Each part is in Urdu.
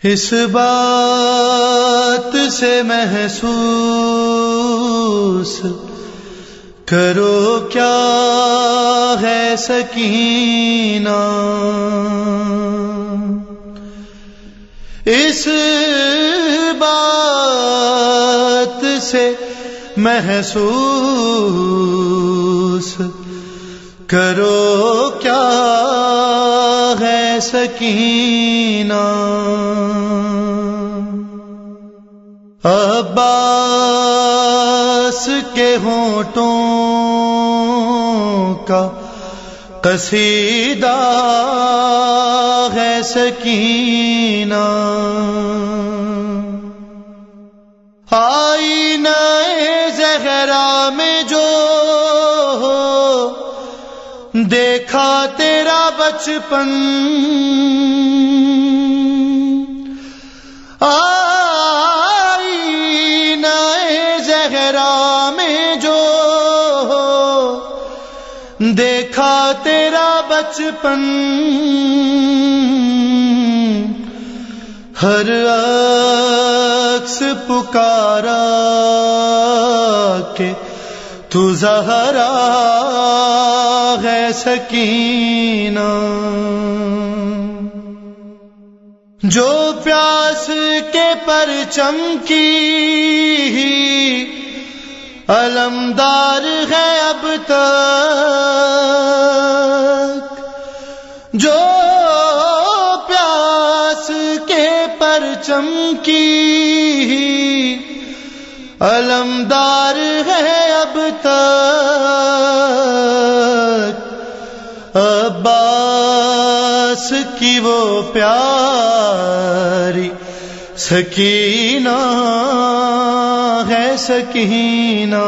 اس بات سے محسوس کرو کیا ہے سکینہ، اس بات سے محسوس کرو کیا ہے سکینہ۔ عباس کے ہونٹوں کا قصیدہ ہے سکینہ، آئینہ زہرا میں جو دیکھا تیرا بچپن، آئینہ زہرا میں جو دیکھا تیرا بچپن، ہر عکس پکارا کہ تو زہرا ہے سکینہ، جو پیاس کے پرچم کی علمدار ہے اب تک، جو پیاس کے پرچم کی علمدار ہے اب تک، عباس کی وہ پیاری سکینہ ہے سکینہ،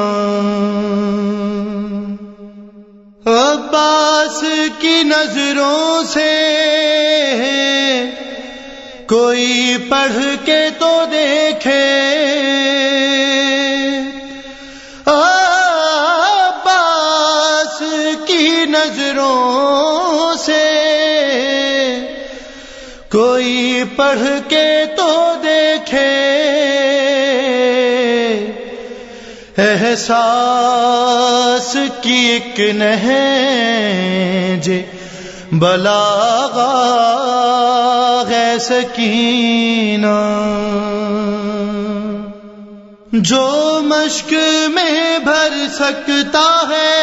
عباس کی نظروں سے کوئی پڑھ کے تو دیکھے، عباس کی نظروں سے کوئی پڑھ کے تو دیکھے، احساس کی ایک نہج بلاغہ ہے سکینہ، جو مشق میں بھر سکتا ہے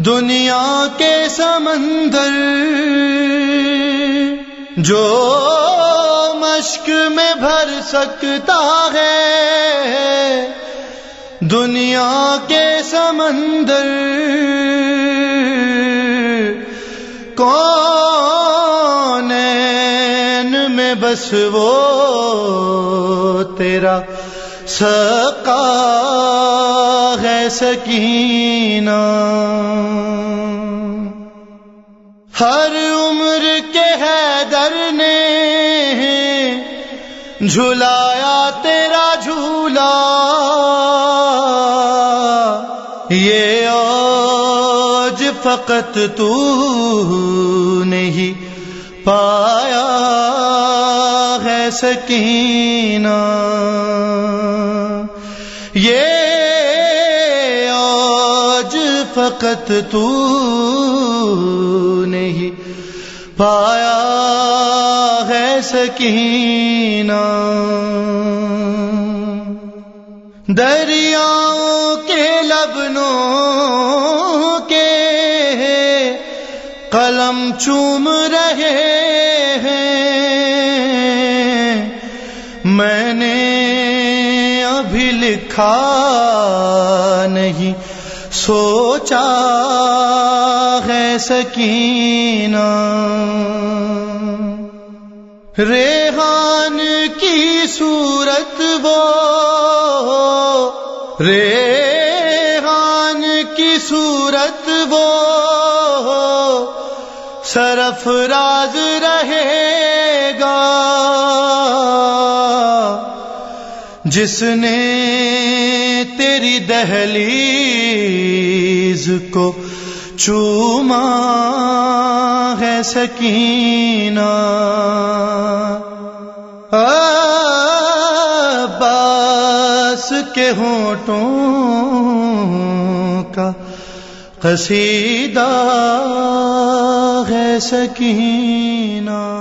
دنیا کے سمندر، جو مشق میں بھر سکتا ہے دنیا کے سمندر، کونین میں بس وہ تیرا سقا ہے سکینہ، ہر عمر کے حیدر نے جھلایا تیرا جھولا، یہ اوج فقط تو نہیں پایا ہے سکینہ، یہ اوج فقط تو نہیں پایا ہے سکینہ، دریاؤں کے لبنوں کے قلم چوم رہے ہیں، میں نے ابھی لکھا نہیں سوچا ہے سکینہ، ریحان کی صورت وہ ریحان کی صورت وہ سرفراز رہے گا، جس نے تیری دہلیز کو چوما ہے سکینہ عباس کے ہونٹوں کا قصیدہ ہے سکینہ.